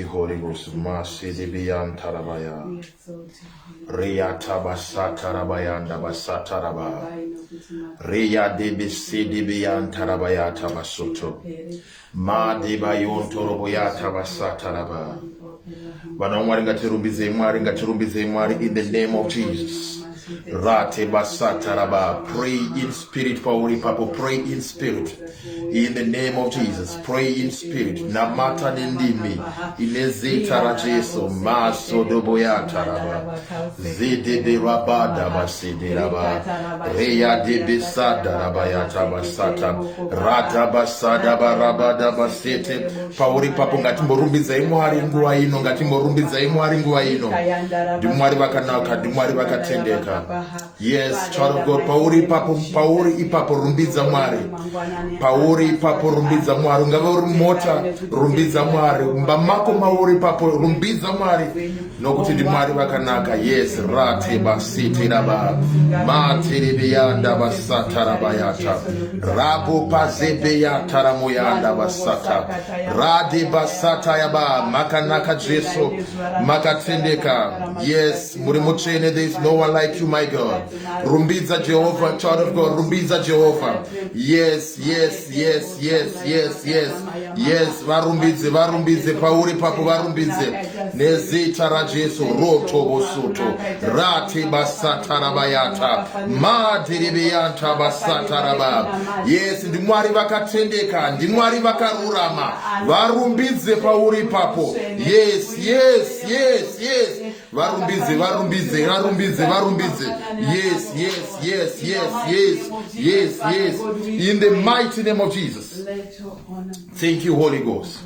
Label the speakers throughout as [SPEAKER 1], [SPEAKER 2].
[SPEAKER 1] Holy Ghost, Masidibian Tarabaya, Ria Tabasa Tarabayanda Basataraba, Ria Debisidibian Tarabaya Tabasoto, Ma Debayon Toroboya Tabasataraba. In the name of Jesus. Rate Basataraba. Pray in spirit, Pauli Papa. Pray in spirit. In the name of Jesus. Pray in spirit. Namata Nindimi. Inezita Rajeso. Maso Doboya Taraba. Zede Rabada Basidiraba. Reya de Besada Rabayata Basata. Rata Basada Barabada Basete. Pauli Papa Ngatimorumbiza Imwari Nguaino. Ngatimorumbiza Imwari Nguaino. Dimwari Bakanaka. Dimwari Bakatendeka. Yes, child of God. Pauri ipapo rumbiza mwari. Pauri ipapo rumbiza mwari. Ungavori mota rumbiza mwari. Mbamako mauri papo rumbiza mwari. Nokuti di mwari bakanaka. Yes, rate basiti raba. Matiri biyanda basata rabayata. Rabo pazebe yata ramoyanda basata. Radi basata yaba. Makanaka jeso. Makatendeka. Yes, murimuchene, there is no one like you, my God. Rumbiza Jehovah, child of God. Rumbiza Jehovah. Yes, yes, yes, yes, yes, yes. Yes, varumbize, varumbize, pauri papu varumbize. Nezita rajesu, roto bosuto. Rati basata rabayata. Madiribiyanta basata rabab. Yes, ndimwari vakatendeka, ndimwari vakarurama. Varumbize pauri papu. Yes, yes, yes, yes. Varumbize, varumbize, varumbize, varumbize. Yes, yes, yes, yes, yes, yes, yes. In the mighty name of Jesus. Thank you, Holy Ghost.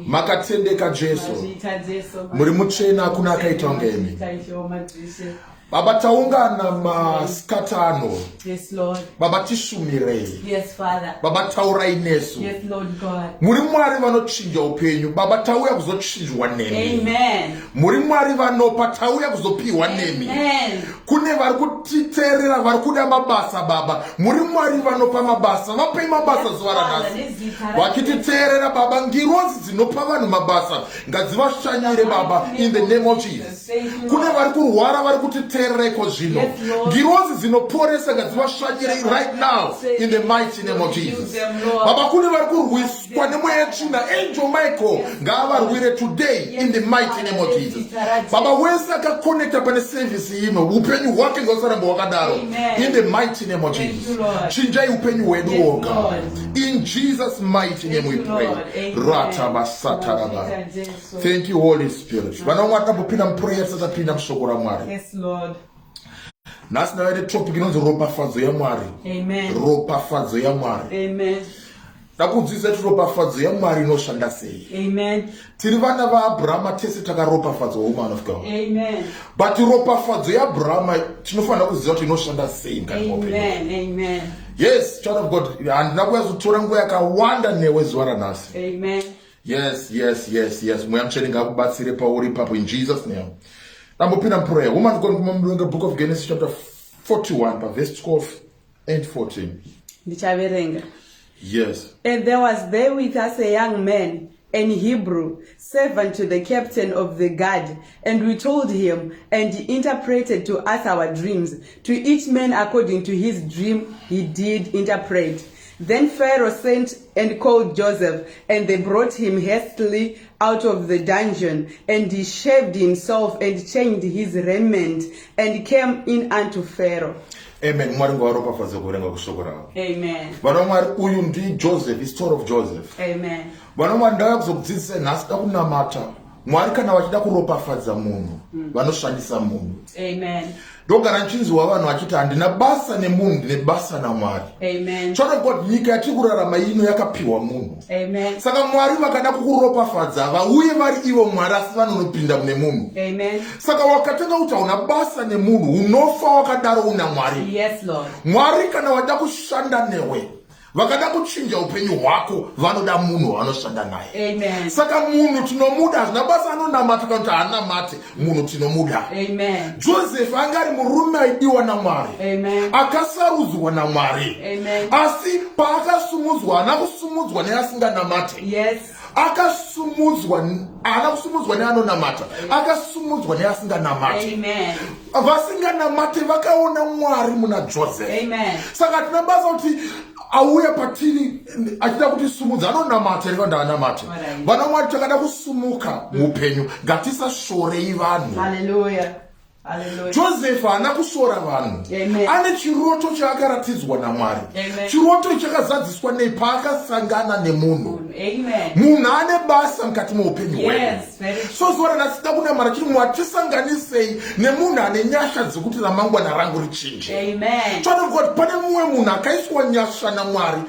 [SPEAKER 1] Makatendeka Jesu. Murimuchena kuna kaitongemi. Baba taungana maskatano.
[SPEAKER 2] Yes, Lord.
[SPEAKER 1] Baba tishumire.
[SPEAKER 2] Yes, Father.
[SPEAKER 1] Baba taura inesu.
[SPEAKER 2] Yes, Lord God.
[SPEAKER 1] Muri mwari vanochinja upenyu. Baba tauya kuzochinjwa nemi.
[SPEAKER 2] Amen.
[SPEAKER 1] Muri mwari vanopa tauya kuzopiwa nemi.
[SPEAKER 2] Amen.
[SPEAKER 1] Kune vari kutiterera vari kuda mabasa Baba. Muri mwari vanopa mabasa. Vapai mabasa zuva ranhasi. Vakititerera Baba, ngirozi dzinopa vanhu mabasa ngadzivashanyire Baba, in the name of Jesus. Kune vari kurwara vari kutiterera zvino. Ngirozi dzinoporesa ngadzivashanyire right now, in the mighty name of Jesus. Baba, kune vari kurwiswa nemweya yetsvina, Angel Michael ngaavarwire today, in the mighty name of Jesus. Baba, wese akakonekta pane service ino, upenyu hwake ngausarambe hwakadaro, in the mighty name of Jesus. Chinjai upenyu hwedu woga. In Jesus' mighty name we pray. Thank you, Holy Spirit.
[SPEAKER 2] Yes, Lord.
[SPEAKER 1] Nasi na wede topic inonzo ropafadzo ya Mwari.
[SPEAKER 2] Amen.
[SPEAKER 1] Ropafadzo ya Mwari.
[SPEAKER 2] Amen.
[SPEAKER 1] Ndakudzidzisa kuti ropafadzo ya Mwari inoshanda sei.
[SPEAKER 2] Amen.
[SPEAKER 1] Tiri vana vaAbrahama tese takaropafadzo, woman of God.
[SPEAKER 2] Amen.
[SPEAKER 1] But ropafadzo ya Abrahama tinofanira kuziva kuti inoshanda sei.
[SPEAKER 2] Amen. Amen.
[SPEAKER 1] Yes, child of God. Handina kuyazotora nguva yakawanda newe zuva ranhasi.
[SPEAKER 2] Amen.
[SPEAKER 1] Yes, yes, yes, yes. Mweya mutsvene ngakubatsire pauri ipapo, in Jesus' name. Ndambopinda muprayer. Woman of God, kumamulwenga book of Genesis chapter 41 verse 12 and 14.
[SPEAKER 2] Ndichaverenga.
[SPEAKER 1] Yes.
[SPEAKER 2] And there was there with us a young man, an Hebrew, servant to the captain of the guard, and we told him, and he interpreted to us our dreams. To each man according to his dream he did interpret. Then Pharaoh sent and called Joseph, and they brought him hastily out of the dungeon, and he shaved himself and changed his raiment, and came in unto Pharaoh.
[SPEAKER 1] Amen. Amen. Uyu ndi Joseph, the story of Joseph.
[SPEAKER 2] Amen.
[SPEAKER 1] Vanomwari ndakakuzokudzidzisa nhasi kunamata. Mwari kana vachida kuropafadza munhu, vanoshandisa munhu.
[SPEAKER 2] Amen.
[SPEAKER 1] Ndogara nchinzwa vanhu vachiti handina basa nemunhu, ndine basa naMwari.
[SPEAKER 2] Amen.
[SPEAKER 1] Child of God, nyika yatiri kurarama ino yakapiwa munhu.
[SPEAKER 2] Amen.
[SPEAKER 1] Saka Mwari vakada kukuropafadza vauye vari ivo Mwari asi vanonopinda mune munhu.
[SPEAKER 2] Amen.
[SPEAKER 1] Saka wakatanga kuti hauna basa nemunhu, unofa wakadaro una Mwari.
[SPEAKER 2] Yes, Lord.
[SPEAKER 1] Mwari kana wada kushanda newe, vakada kuchinja upenyu hwako, vanoda munhu wanoshanda naye.
[SPEAKER 2] Amen.
[SPEAKER 1] Saka munhu tinomuda, hazvina basa anonamata kana kuti haanamate, munhu tinomuda.
[SPEAKER 2] Amen.
[SPEAKER 1] Joseph angari murume aidiwa naMwari.
[SPEAKER 2] Amen.
[SPEAKER 1] Akasarudzwa naMwari.
[SPEAKER 2] Amen.
[SPEAKER 1] Asi paakasumudzwa, haana kusumudzwa neasinganamate.
[SPEAKER 2] Yes.
[SPEAKER 1] akasumudzwa anakusumudzwa neanonamata akasumudzwa neasinganamati.
[SPEAKER 2] Amen.
[SPEAKER 1] Vasinganamati vakaona Mwari muna Joseph.
[SPEAKER 2] Amen.
[SPEAKER 1] Saka tinabasa kuti auya patiri achida kuti sumudza anonamata iri vandavanamati. Vana Mwari takada kusumuka mupenyu ngatisashorei vanhu.
[SPEAKER 2] Hallelujah. Hallelujah.
[SPEAKER 1] Joseph ana kusora vanhu.
[SPEAKER 2] Amen.
[SPEAKER 1] Ane chiroto chakaratidzwa naMwari.
[SPEAKER 2] Amen.
[SPEAKER 1] Chiroto chakazadziswa paakasangana nemunhu.
[SPEAKER 2] Amen.
[SPEAKER 1] Munhu ane basa mukati muupenyu hwedu.
[SPEAKER 2] Yes, very true.
[SPEAKER 1] So zuva ranhasi kunamara chiri mwatisanganisei nemunhu ane nyasha dzekuti ramangwana rangu richinje.
[SPEAKER 2] Amen.
[SPEAKER 1] Child of God, pane mumwe munhu akaiswa nyasha naMwari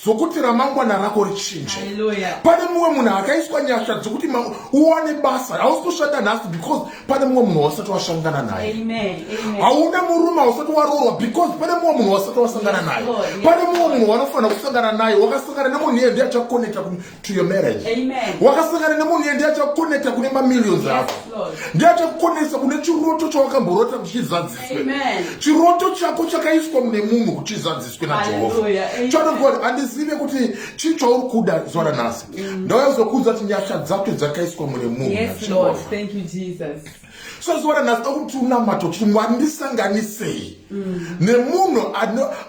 [SPEAKER 1] zokuti ramangwana rako richinje.
[SPEAKER 2] Hallelujah.
[SPEAKER 1] Pane mumwe munhu akaiswa nyasha dzokuti uwane basa. Hausi kushanda nhasi because pane mumwe munhu wasati washangana naye.
[SPEAKER 2] Amen. Amen.
[SPEAKER 1] Hauna murume usati waroorwa because pane mumwe munhu wasati wasangana naye. Pane mumwe munhu wanofanira kusangana naye. Wakasangana nemunhu iye ndiye achakonecta to your marriage.
[SPEAKER 2] Amen.
[SPEAKER 1] Wakasangana nemunhu iye ndiye achakonecta kune mamillions ako. Ndiye achakonecta kune chiroto chawakamborota kuchizadziswe.
[SPEAKER 2] Amen.
[SPEAKER 1] Chiroto chako chakaiswa mune munhu kuchizadziswe naJehovha. Child of God, andizive kuti chii chauri kuda zuva ranhasi. Ndauya kuzokudza kuti nyasha dzako dzakaiswa mune munhu.
[SPEAKER 2] Yes, Lord. Thank you, Jesus.
[SPEAKER 1] So zuva ranhasi kuti unamato kuti Mwari ndisanganisei nemunhu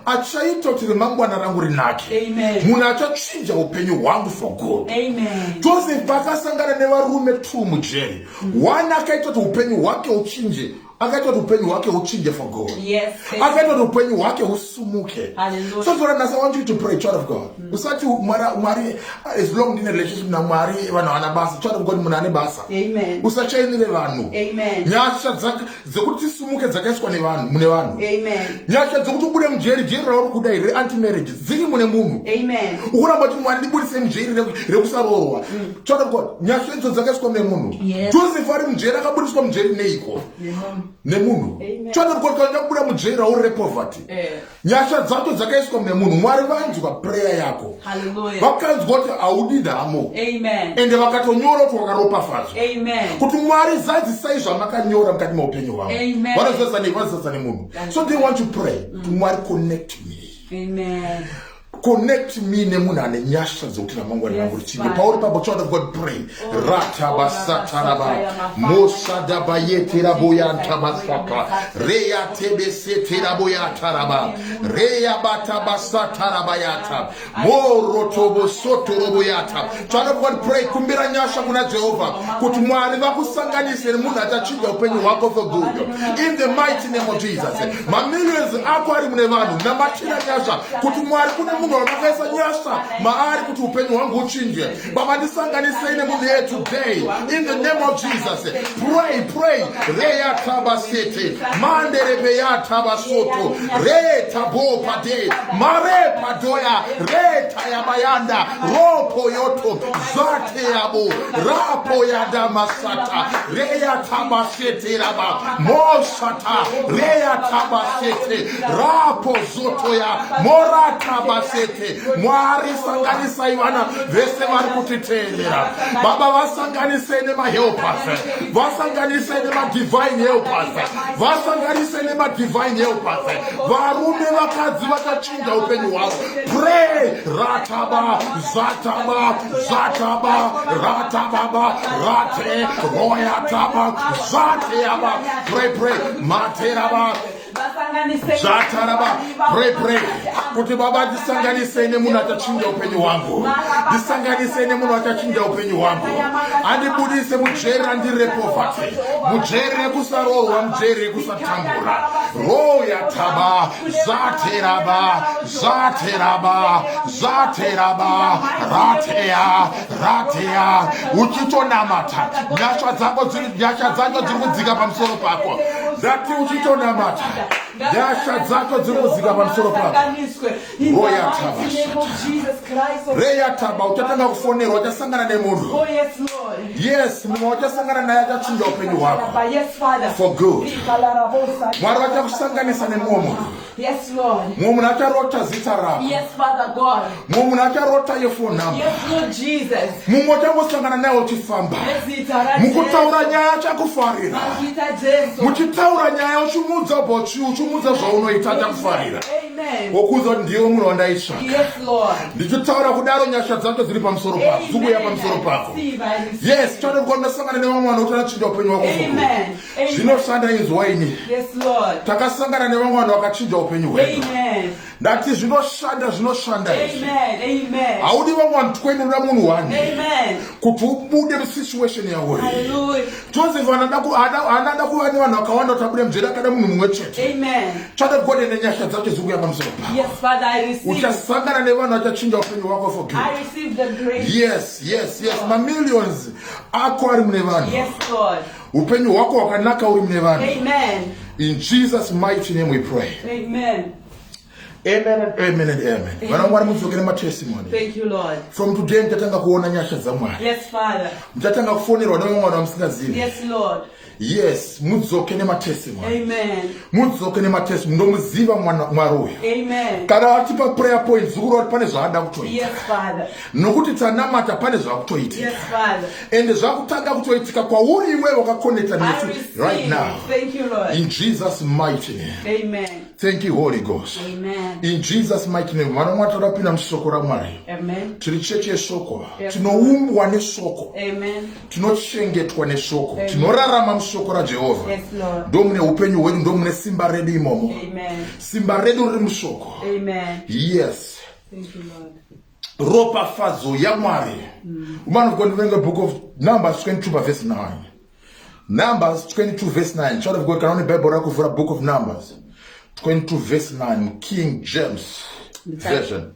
[SPEAKER 1] achaita kuti remangwana rangu rinake.
[SPEAKER 2] Amen.
[SPEAKER 1] Munhu achachinja upenyu hwangu for good.
[SPEAKER 2] Amen.
[SPEAKER 1] Joseph akasangana nevarume 2 mujeri. One akaita kuti upenyu hwake uchinje. Akaita kuti upenyu hwake uchinje for God.
[SPEAKER 2] Yes.
[SPEAKER 1] Akaita kuti upenyu hwake usumuke.
[SPEAKER 2] Hallelujah.
[SPEAKER 1] So zuva ranhasi I want you to pray, child of God. Usati Mwari as long ndine relationship naMwari vanhu vana basa. Child of God, munhu ane basa.
[SPEAKER 2] Amen.
[SPEAKER 1] Usachainire vanhu.
[SPEAKER 2] Amen.
[SPEAKER 1] Nyasha dzekuti tisumuke dzakaiswa mune vanhu.
[SPEAKER 2] Amen.
[SPEAKER 1] Nyasha dzekuti ubude mujeri, jeri rauri kuda iri anti marriage dziri mune munhu.
[SPEAKER 2] Amen.
[SPEAKER 1] Ukuramba kuti Mwari ndibudise mujeri rekusaroorwa. Child of God, nyasha idzo dzakaiswa mune munhu.
[SPEAKER 2] Yes.
[SPEAKER 1] Joseph ari mujeri akabudiswa mujeri neiko? Nemunhu. Child of God, kana kubuda mujeri rauri repoverty. Nyasha dzacho dzakaiswa mune munhu. Mwari vanzwa prayer yako.
[SPEAKER 2] Hallelujah.
[SPEAKER 1] Vakanzwa kuti audi nhamo.
[SPEAKER 2] Amen.
[SPEAKER 1] Ende vakatonyora kuti wakaropafadzwa.
[SPEAKER 2] Amen.
[SPEAKER 1] Kuti Mwari zadzisai zvamakanyora mukati meupenyu hwavo.
[SPEAKER 2] Amen.
[SPEAKER 1] Vanozadzisa nemunhu. So they want to pray to Mwari connect me.
[SPEAKER 2] Amen.
[SPEAKER 1] Connect me nemunhu ane nyasha dzokuti ramangwana rangu richinje. Pauri papo, child of God, pray. Ratabasataraba mosadavayeterabuyantavasaka reyatebeseterabuyataraba reyabatabasatarabayata morotobosotoroboyata. Child of God, pray. Kumbira nyasha kuna Jehova kuti Mwari vakusanganise nemunhu achachinja upenyu hwako for good. In the mighty name of Jesus. Mamillions ako ari mune vanhu namatira nyasha kuti Mwari kune munhu wamakaisa nyasha maari kuti upenyu hwangu uchinje. Baba, ndisanganisei nemunhu here today. In the name of Jesus. Pray. Reyatabasete manderebeyatabasoto retabopade marepadoya retayabayanda ropoyoto zateyabo rapoyadamasata reyatabasete raba mosata reyatabasete rapozotoya moratabasete. Mwari sanganisai vana vese vari kutiteerera. Baba, vasanganisei nemahelpers, vasanganisei nemadivine helpers, vasanganisei nemadivine helpers. Varume vakadzi vakachinja upenyu hwavo. Pray. Rataba zataba zataba ratababa rate royataba zateaba. Pray. Materaba zataraba. Pray. Kuti Baba, ndisanganisei nemunhu achachinja upenyu hwangu. Ndisanganisei nemunhu achachinja upenyu hwangu. Andibudise mujeri randirepoverty, mujeri rekusaroorwa, mujeri rekusatambura. Royataba zateraba rateya. Uchitonamata nyasha dzako dziri kudzika pamusoro pako. Ndati uchitonamata nyasha dzako dziri kudzika pamusoro pako. Reyataba uchatanga kufonerwa, uchasangana nemunhu. Yes, munhu wachasangana naye achachinja upenyu hwako for good. Mwari vachakusanganisa nemumwe munhu.
[SPEAKER 2] Yes, Lord.
[SPEAKER 1] Mumwe munhu acharota zita rako.
[SPEAKER 2] Yes, Father God.
[SPEAKER 1] Mumwe munhu acharota yefoni namba.
[SPEAKER 2] Yes, Lord Jesus.
[SPEAKER 1] Mumwe uchangosangana naye uchifamba. Mukutaura nyaya achakufarira. Muchitaura uchitaura nyaya uchimudza bochi uchimudza zvaunoita takufarira wokuudza kuti ndiwe munhu wandaitsvaka ndichitaura kudaro nyasha dzako dziri pamusoro pako dzikuuya pamusoro pako yes chada kuti ndasangana nevamwe vanhu kuti anachinja upenyu wako zvinoshanda inzwa ini takasangana nevamwe vanhu vakachinja upenyu hwedu ndati zvinoshanda haudi vamwe vanhu tikwenderera munhu wani kuti ubude musituation yauri Joseph anada kuva nevanhu vakawanda kuti abude mujeri akada munhu mumwe chete chada kugode nenyasha dzacho dzikuya pamusoro pako uchasangana nevanhu vachachinja upenyu hwako for good yes mamillions ako ari mune vanhu upenyu hwako hwakanaka uri mune vanhu in Jesus mighty name we pray Amen and amen and amen. Vanamwari mudzokere matestimony.
[SPEAKER 2] Thank you, Lord.
[SPEAKER 1] From today mtatanga kuona nyasha za Mwari.
[SPEAKER 2] Yes, Father.
[SPEAKER 1] Mtatanga kufonerwa nevamwe vanhu vamusingazivi.
[SPEAKER 2] Yes, Lord.
[SPEAKER 1] Yes, mudzoke nematestimony.
[SPEAKER 2] Amen.
[SPEAKER 1] Mudzoke nematestimony. Ndomuziva Mwari uyu.
[SPEAKER 2] Amen.
[SPEAKER 1] Kana atipa prayer points zikuru kuti pane zvaada kutoita.
[SPEAKER 2] Yes, Father.
[SPEAKER 1] Nokuti tanamata pane zvakutoitika.
[SPEAKER 2] Yes, Father.
[SPEAKER 1] Ende zvakutanga kutoitika kwauri iwe wakakonecta nesu right now.
[SPEAKER 2] Thank you, Lord.
[SPEAKER 1] In Jesus mighty name.
[SPEAKER 2] Amen.
[SPEAKER 1] Thank you, Holy Ghost.
[SPEAKER 2] Amen.
[SPEAKER 1] In Jesus mighty name. Vanamwari tarapinda mushoko raMwari.
[SPEAKER 2] Amen.
[SPEAKER 1] Tiri chechi yeshoko. Tinoumbwa neshoko.
[SPEAKER 2] Amen.
[SPEAKER 1] Tinochengetwa neshoko. Tinorarama mushoko raJehovha.
[SPEAKER 2] Yes, Lord.
[SPEAKER 1] Ndomune upenyu hwedu, ndomune simba redu imomo.
[SPEAKER 2] Amen.
[SPEAKER 1] Simba redu riri mushoko.
[SPEAKER 2] Amen.
[SPEAKER 1] Yes.
[SPEAKER 2] Thank you, Lord.
[SPEAKER 1] Ropafadzo yaMwari. Man of God, we're in the book of Numbers 22 verse 9. Numbers 22 verse 9. Child of God, can only Bible for a book of Numbers 22 verse 9. King James version.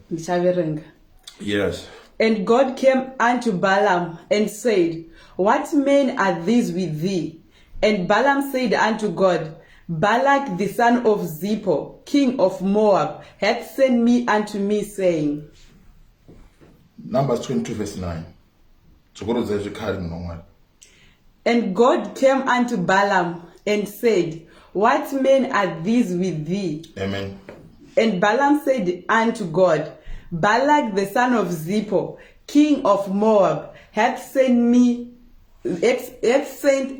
[SPEAKER 1] Yes.
[SPEAKER 2] And God came unto Balaam and said, What men are these with thee? And Balaam said unto God, Balak the son of Zippor, king of Moab, hath sent me unto me, saying.
[SPEAKER 1] Numbers 22 verse 9.
[SPEAKER 2] And God came unto Balaam and said, What men are these with thee?
[SPEAKER 1] Amen.
[SPEAKER 2] And Balaam said unto God, Balak the son of Zippor, king of Moab, hath sent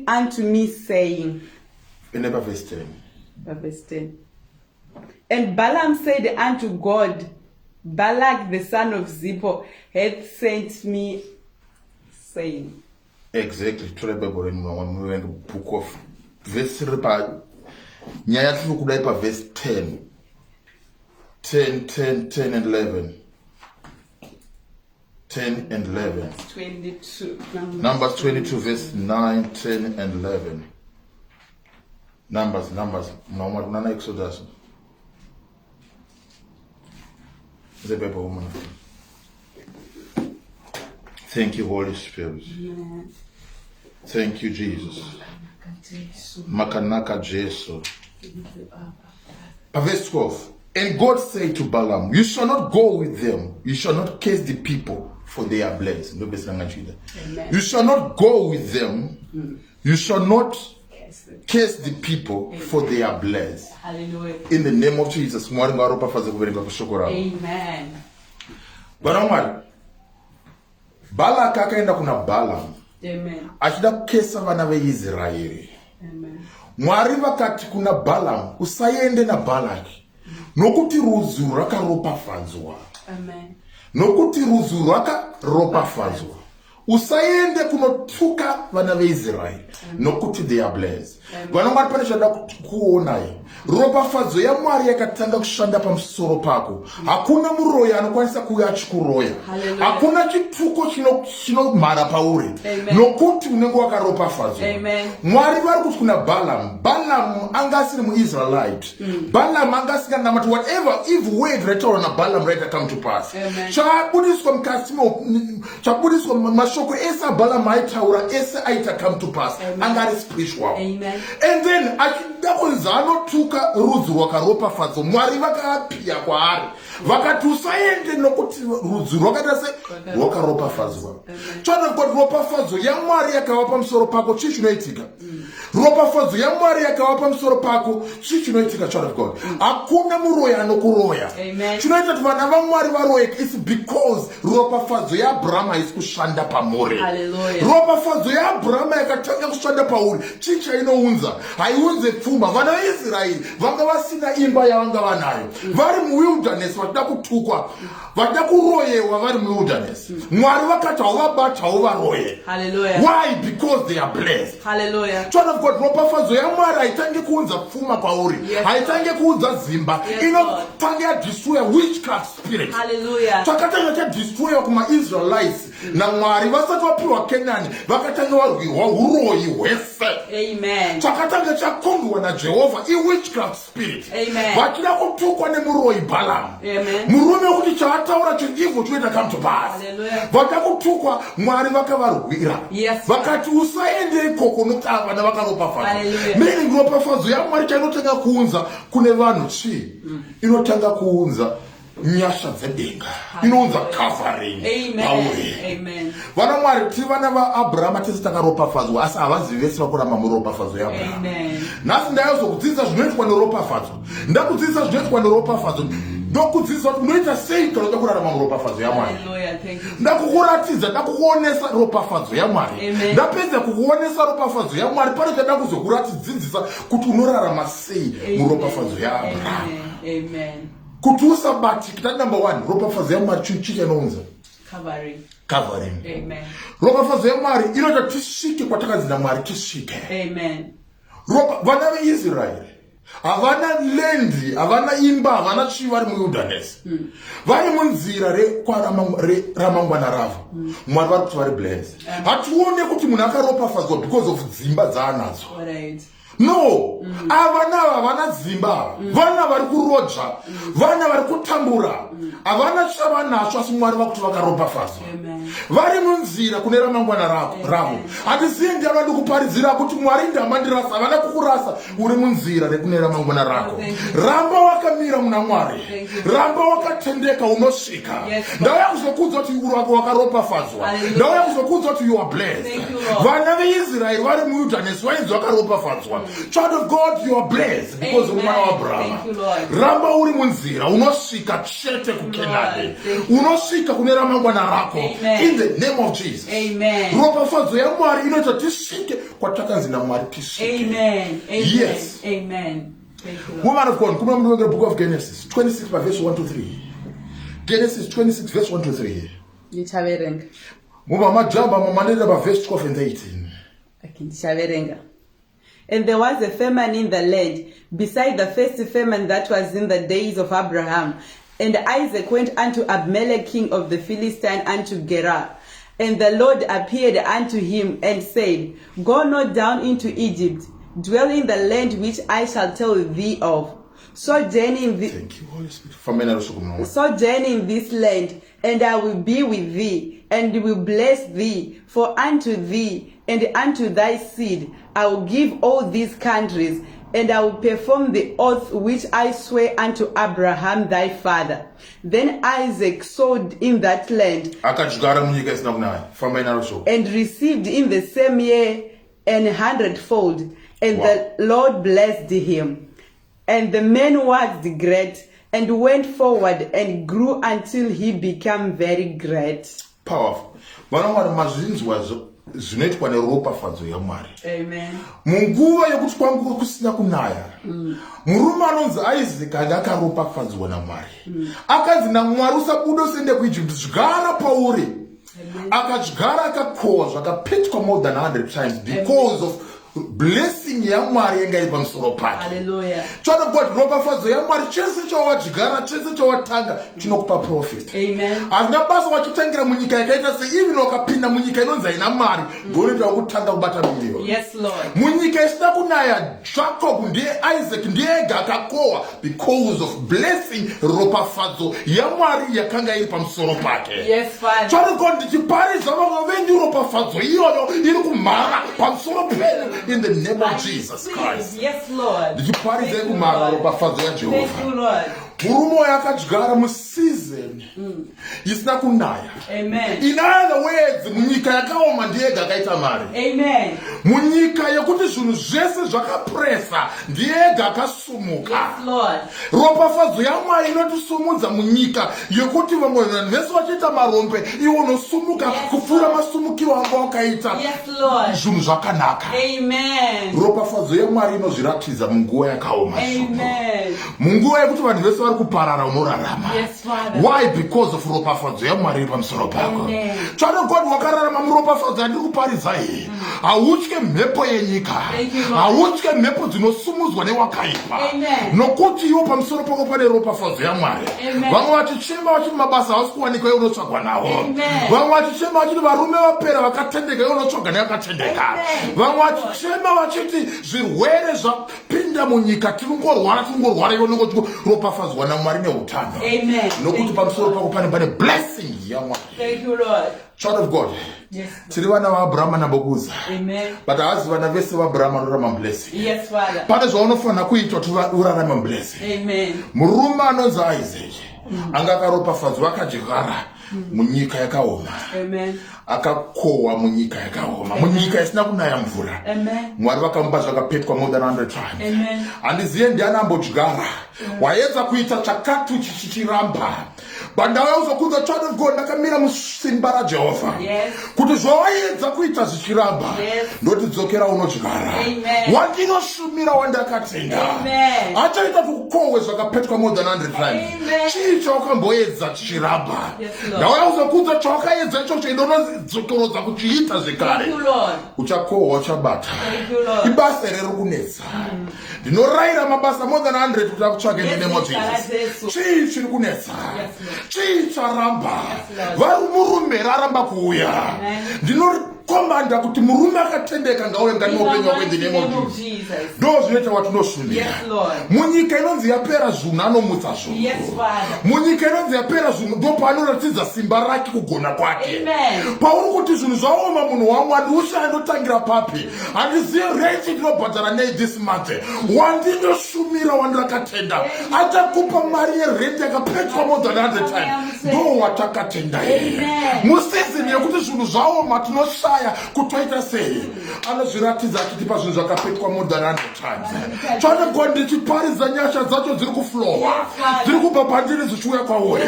[SPEAKER 2] unto me, saying.
[SPEAKER 1] Verse 10.
[SPEAKER 2] Verse 10. And Balaam said unto God, Balak the son of Zippor hath sent me, saying.
[SPEAKER 1] Exactly. To the Bible in the book of verse Nyaya kudai pa verse 10 and 11. 10 and 11.
[SPEAKER 2] 22.
[SPEAKER 1] Numbers 22 verse 9, 10 and 11. Numbers. Nana Exodus. The Bible woman. Thank you, Holy Spirit.
[SPEAKER 2] Amen.
[SPEAKER 1] Thank you, Jesus. Makanaka Jesu. Verse 12. And God said to Balaam, You shall not go with them. You shall not curse the people, for they are blessed.
[SPEAKER 2] Amen.
[SPEAKER 1] You shall not go with them. You shall not curse the people, for they are blessed.
[SPEAKER 2] Hallelujah.
[SPEAKER 1] In the name of Jesus. Amen. But Balak akaenda kuna Balaam.
[SPEAKER 2] Amen.
[SPEAKER 1] Achida kukesa vana veIsraeri.
[SPEAKER 2] Amen.
[SPEAKER 1] Mwari vakati kuna Balaam, usaende na Balaki. Nokuti rudzi rakaropafadzwa.
[SPEAKER 2] Amen.
[SPEAKER 1] Nokuti rudzi rakaropafadzwa. Usaende kunotuka vana veIsraeri. Nokuti they are blessed. Vanamwari pane zvada kuonai. Ropafadzo yaMwari yakatanga kushanda pamusoro pako. Hakuna muroya anokwanisa kuuya achikuroya. Hakuna chituko chinomhara pauri. Nokuti unenge wakaropafadzwa. Mwari vari kuti kuna Balaam. Balaam anga asiri muIsraelite. Balaam anga asinganamati whatever evil word retaurwa naBalaam right come to pass. Chabudiswa mukati chabudiswa mashoko ese aBalaam aitaura ese aita come to pass. Anga ari spiritual. And then achida kunzi anotuka rudzi rwakaropafadzwa. Mwari vakapia kwaari vakati usaende nokuti rudzi rwakaita rwakaropafadzwa. Child of God, ropafadzo yaMwari yakava pamusoro pako chii chinoitika? Ropafadzo yaMwari yakava pamusoro pako chii chinoitika? Child of God, hakuna muroya anokuroya. Chinoita kuti vana vaMwari varoyeke, it's because ropafadzo yaAbraham haisi kushanda pauri. pamuri.
[SPEAKER 2] Hallelujah.
[SPEAKER 1] Ropafadzo yaAbrahama yakatanga kushanda pauri chicha inounza haiunze pfuma. Vana veIsraeri vanga vasina imba yavanga vanayo vari muwilderness vachida kutukwa vachida kuroyewa vari muwilderness. Mwari vakati hauvabata hauvaroye.
[SPEAKER 2] Hallelujah.
[SPEAKER 1] Why? Because they are blessed.
[SPEAKER 2] Hallelujah.
[SPEAKER 1] Child of God, ropafadzo yaMwari haitangi kuunza pfuma kwauri, haitangi kuunza zimba, inotangi yadestroya witchcraft spirit.
[SPEAKER 2] Hallelujah.
[SPEAKER 1] Chakatanga chadestroya kumaIsraelites naMwari vasati vapiwa Kenani vakatanga varwiwa uroyi hwese.
[SPEAKER 2] Amen.
[SPEAKER 1] Chakatanga chakongiwa naJehovha iwitchcraft spirit.
[SPEAKER 2] Amen.
[SPEAKER 1] Vachida kutukwa nemuroyi Balaam.
[SPEAKER 2] Amen.
[SPEAKER 1] Murume kuti chaataura chinevil chinoita come to pass.
[SPEAKER 2] Hallelujah.
[SPEAKER 1] Vachida kutukwa Mwari vakavarwira.
[SPEAKER 2] Yes.
[SPEAKER 1] Vakati usaende ikoko nokava navakaropafadza.
[SPEAKER 2] Hallelujah.
[SPEAKER 1] Meaning ropafadzo yaMwari chainotanga kuunza kune vanhu inotanga kuunza nyasha dzedenga, inounza covering.
[SPEAKER 2] Amen.
[SPEAKER 1] Vana Mwari tiri vana vaAbrahama tese takaropafadzwa asi havazivi vese vakurama muropafadzo yaAbrahama. Nhasi ndayazokudzidzisa zvinoitwa neropafadzo, ndakudzidzisa zvinoitwa neropafadzo, ndokudzidzisa kuti munoita sei kana uda kurarama muropafadzo yaMwari. Ndakukuratidza, ndakukuonesa ropafadzo yaMwari. Ndapedza kukuonesa ropafadzo yaMwari, pane chada kuzokuratidzidzisa kuti unorarama sei muropafadzo yaAbrahama.
[SPEAKER 2] Amen.
[SPEAKER 1] Kuti usabatika, number 1, ropafadzo yaMwari chicha inounza covering.
[SPEAKER 2] Amen.
[SPEAKER 1] Ropafadzo yaMwari inoita tisvike kwatakanzi naMwari tisvike.
[SPEAKER 2] Amen.
[SPEAKER 1] Vana veIsraeri havana lendi, havana imba, havana chi vari muwilderness. Vari munzira ramangwana ravo. Mwari vari kuti vari blessed. Hatione kuti munhu akaropafadzwa because of dzimba dzaanadzo. No, havana dzimba, vana vari kuroja, vana vari kutambura, havana chavanacho asi Mwari vakuti vakaropafadzwa. Vari munzira kune ramangwana ravo. Hatisiye ndiani ndikuparidzira kuti Mwari ndamandirasa, havana kukurasa, uri munzira rekune ramangwana rako. Ramba wakamira muna Mwari, ramba wakatendeka unosvika. Ndauya kuzokudza kuti uri wako wakaropafadzwa, ndauya kuzokudza kuti you are blessed. Vana veIsraeri vari muwilderness vainzi vakaropafadzwa. Child of God, you are blessed because of Mwana waAbrahama. Ramba uri munzira unosvika chete kuKenani, unosvika kune ramangwana rako. In the name of Jesus.
[SPEAKER 2] Amen.
[SPEAKER 1] Ropafadzo yaMwari inoita tisvike kwatakanzi naMwari tisvike.
[SPEAKER 2] Amen.
[SPEAKER 1] Yes.
[SPEAKER 2] Amen. Thank you, Lord.
[SPEAKER 1] Woman of God, come on, the book of Genesis 26 verse 1 to 3. Genesis 26 verse 1 to 3.
[SPEAKER 2] Ndichaverenga.
[SPEAKER 1] Muma majamba mamanera verse 12 and 18.
[SPEAKER 2] Okay, ndichaverenga. And there was a famine in the land, beside the first famine that was in the days of Abraham. And Isaac went unto Abimelech king of the Philistines unto Gerar. And the Lord appeared unto him and said, Go not down into Egypt, dwell in the land which I shall tell thee of. Sojourn in this land, and I will be with thee, and will bless thee, for unto thee and unto thy seed I will give all these countries, and I will perform the oath which I swear unto Abraham thy father. Then Isaac sowed in that land, and received in the same year 100-fold, and the Lord blessed him. And the man was great, and went forward and grew until he became very great.
[SPEAKER 1] Powerful. Zvinoitwa neropafadzo yaMwari.
[SPEAKER 2] Amen.
[SPEAKER 1] Munguva yokuti kwangu kusina kunaya, murume anonzi Isaac akaropafadzwa naMwari. Akanzi naMwari usabuda usiende kuIjipiti, gara pauri. Akadyara akakohwa zvakapetwa more than 100 times because of blessing yaMwari yenga iri pamusoro pake.
[SPEAKER 2] Hallelujah.
[SPEAKER 1] Child of God, ropafadzo yaMwari chese chawadyara, chese chawatanga chinokupa profit.
[SPEAKER 2] Amen.
[SPEAKER 1] Hazina basa wachitangira munyika yakaita se even wakapinda munyika inonzi haina mari, ngokuti wakutanga kubata milioni.
[SPEAKER 2] Yes, Lord.
[SPEAKER 1] Munyika isina kunaya, Jacob ndiye Isaac ndiye ega akakohwa because of blessing ropafadzo yaMwari yakanga iri pamusoro pake.
[SPEAKER 2] Yes, Father.
[SPEAKER 1] Child of God, ndichiparidza vamwe venyu ropafadzo iyoyo iri kumhara pamusoro penyu. In the name of Jesus Christ.
[SPEAKER 2] Yes, Lord.
[SPEAKER 1] Thank you, Lord. murume yakadyara musizeni isina kunaya.
[SPEAKER 2] Amen.
[SPEAKER 1] In other words, munyika yakaoma ndiyega akaita mari.
[SPEAKER 2] Amen.
[SPEAKER 1] Munyika yekuti zvinhu zvese zvakapresa ndiyega akasumuka.
[SPEAKER 2] Yes, Lord.
[SPEAKER 1] Ropafadzo yaMwari inotisumudza munyika yekuti vamwe vanhu vese vachiita marombe iwo unosumuka kupfuura masumukiro anga wakaita.
[SPEAKER 2] Yes, Lord.
[SPEAKER 1] Zvinhu zvakanaka.
[SPEAKER 2] Amen.
[SPEAKER 1] Ropafadzo yaMwari inozviratidza munguva yakaoma.
[SPEAKER 2] Amen.
[SPEAKER 1] Munguva yekuti vanhu vese vari kuparara unorarama.
[SPEAKER 2] Yes, Father.
[SPEAKER 1] Why? Because of ropafadzo yaMwari iri pamusoro pako.
[SPEAKER 2] Amen.
[SPEAKER 1] Child of God, wakararama muropafadzo yandiri kuparidza iyi. Hautye mhepo yenyika. Hautye mhepo dzinosumudzwa newakaipa.
[SPEAKER 2] Amen.
[SPEAKER 1] Nokuti iwo pamusoro pako pane ropafadzo yaMwari. Vamwe vachichema vachiti mabasa havasi kuwanikwa iwe unotsvagwa nawo. Vamwe vachichema vachiti varume vapera vakatendeka iwe unotsvaga nevakatendeka. Vamwe vachichema vachiti zvirwere zvapinda munyika tirongorwara iwe unongoti ropafadzwa naMwari neutano. Nokuti pamusoro pako pane blessing yaMwari.
[SPEAKER 2] Thank you, Lord.
[SPEAKER 1] Child of God.
[SPEAKER 2] Yes.
[SPEAKER 1] Tiri vana vaAbrahama naBokuza.
[SPEAKER 2] Amen.
[SPEAKER 1] But hazi vana vese vaAbrahama vanorarama blessing.
[SPEAKER 2] Yes, Father.
[SPEAKER 1] Pane zvaunofanira kuita kuti urarame blessing.
[SPEAKER 2] Amen.
[SPEAKER 1] Murume anonzi Isaac anga akaropafadzwa akadyara munyika yakaoma.
[SPEAKER 2] Amen.
[SPEAKER 1] Akakohwa munyika yakaoma. Munyika isina kunaya mvura.
[SPEAKER 2] Amen.
[SPEAKER 1] Mwari vakamupa zvakapetwa more than 100 times.
[SPEAKER 2] Amen.
[SPEAKER 1] Handiziye ndiani ambodyara waedza kuita chakatu chichiramba. Bandau yauzokudza child of God ndakamira musimba raJehovha.
[SPEAKER 2] Yes.
[SPEAKER 1] Kuti zvawaedza kuita zvichiramba.
[SPEAKER 2] Yes.
[SPEAKER 1] Ndotidzokera unodyara.
[SPEAKER 2] Amen.
[SPEAKER 1] Wandinoshumira wandakatenda.
[SPEAKER 2] Amen.
[SPEAKER 1] Achaita kukohwe zvakapetwa more than 100 times.
[SPEAKER 2] Amen.
[SPEAKER 1] Chii chawakamboedza chichiramba.
[SPEAKER 2] Yes, Lord.
[SPEAKER 1] Ndau yauzokudza chawakaedza ichocho indonodzokerodza kuchiita zvekare.
[SPEAKER 2] Thank you, Lord.
[SPEAKER 1] Uchakohwa uchabata.
[SPEAKER 2] Thank you, Lord.
[SPEAKER 1] Ibasa riri kunetsa. Ndinorayira mabasa more than 100 kuti akutsvage
[SPEAKER 2] Yes,
[SPEAKER 1] name of Jesus. Chii chiri kunetsa? Chii charamba? Vari murume raramba kuuya. Ndinokomanda kuti murume akatendeka ngauye mukati meupenyu hwako in the name of Jesus. Ndo zvinoita watinoshumbira.
[SPEAKER 2] Yes, Lord.
[SPEAKER 1] Munyika inonzi yapera zvunhu anomutsa zvunhu.
[SPEAKER 2] Yes, Father.
[SPEAKER 1] Munyika inonzi yapera zvunhu ndo paanoratidza simba rake kugona kwake.
[SPEAKER 2] Amen.
[SPEAKER 1] Pauri kuti zvinhu zvaoma munhu waMwari uchandotangira papi? Handiziye rate ndinobhadhara nei this month. Wandinoshumira wandakatenda. Achakupa mari yerente yakapetwa more than 100 times. Ndo watakatenda yeye. Musizini yekuti zvinhu zvaoma tinoshaya kutoita sei. Anozviratidza achitipa zvinhu zvakapetwa more than 100 times. Tsvana God ndichiparidza nyasha dzacho dziri kuflowa. Dziri kubva pandiri zichiuya kwauri.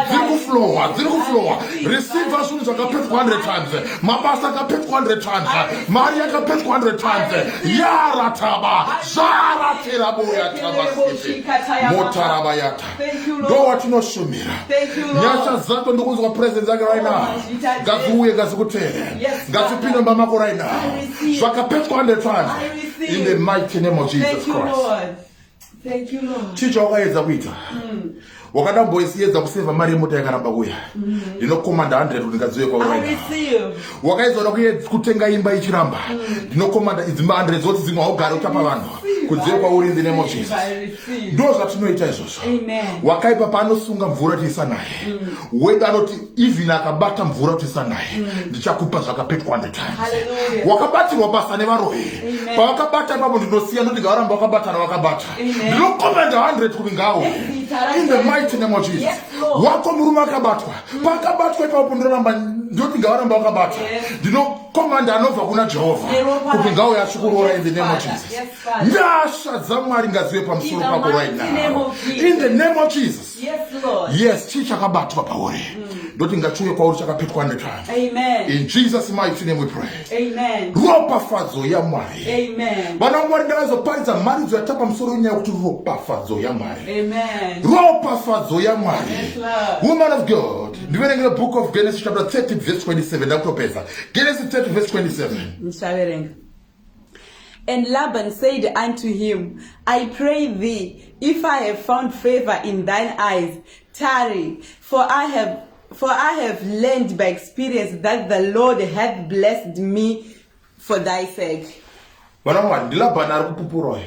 [SPEAKER 1] Dziri kuflowa. Receive zvinhu zvakapetwa 100 times. Mabasa akapetwa 100 times. Mari yakapetwa 100 times. Yarataba. Zaratera boya tabasiti. Motaraba yata. Ndo watinoshumira. Nyasha zako ndikuzwa presence yake right now. Ngaziuye ngazikutere. Ngazipinde mbamako right now. Zvakapetwa 100 times. In the mighty name of Jesus Christ.
[SPEAKER 2] Thank you, Lord.
[SPEAKER 1] Chicho wakaedza kuita. Wakada mboisiedza kuseva mari yemota yakaramba kuya. Ndinokomanda 100 kuti ngadziwe kwauri. Wakaedza kutenga imba ichiramba. Ndinokomanda idzimba 100 zoti dzimwe haugare uchapa vanhu. Kudziwe kwauri in the name of Jesus. Ndo zvatinoita izvozvo. Wakaipa paanosunga mvura tiisa naye. Wega anoti even akabata mvura tiisa naye. Ndichakupa zvakapetwa 100 times. Wakabatirwa basa nevaroyi. Pawakabata ipapo ndinosiya ndoti ngavaramba wakabata nawakabata. Ndinokomanda 100 kuti ngawe. In the mighty name of Jesus. Wako murume akabatwa. Pakabatwa ipapo ndoramba ndoti ngavaramba wakabata. Ndinokomanda anobva kuna Jehovha kuti ngawe yashukurora in the name of Jesus. Nyasha dzaMwari ngaziwe pamusoro pako right now. In the name of Jesus.
[SPEAKER 2] Yes, Lord.
[SPEAKER 1] Yes, chichakabatwa pauri. Ndoti ngachiuye kwauri chakapetwa 100 times.
[SPEAKER 2] Amen.
[SPEAKER 1] In Jesus' mighty name we pray.
[SPEAKER 2] Amen.
[SPEAKER 1] Ropafadzo yaMwari.
[SPEAKER 2] Amen.
[SPEAKER 1] Vana vaMwari ndavazoparidza mharidzo yatapa musoro wenyaya yokuti ropafadzo yaMwari.
[SPEAKER 2] Amen.
[SPEAKER 1] Ropafadzo yaMwari.
[SPEAKER 2] Yes, Lord.
[SPEAKER 1] Woman of God, ndiverengere book of Genesis chapter 30 verse 27. Ndakutopedza. Genesis 30 verse 27.
[SPEAKER 2] And Laban said unto him, I pray thee, if I have found favor in thine eyes, tarry, for I have learned by experience that the Lord hath blessed me for thy sake.
[SPEAKER 1] Vana vaMwari, ndiLabhani ari kupupura.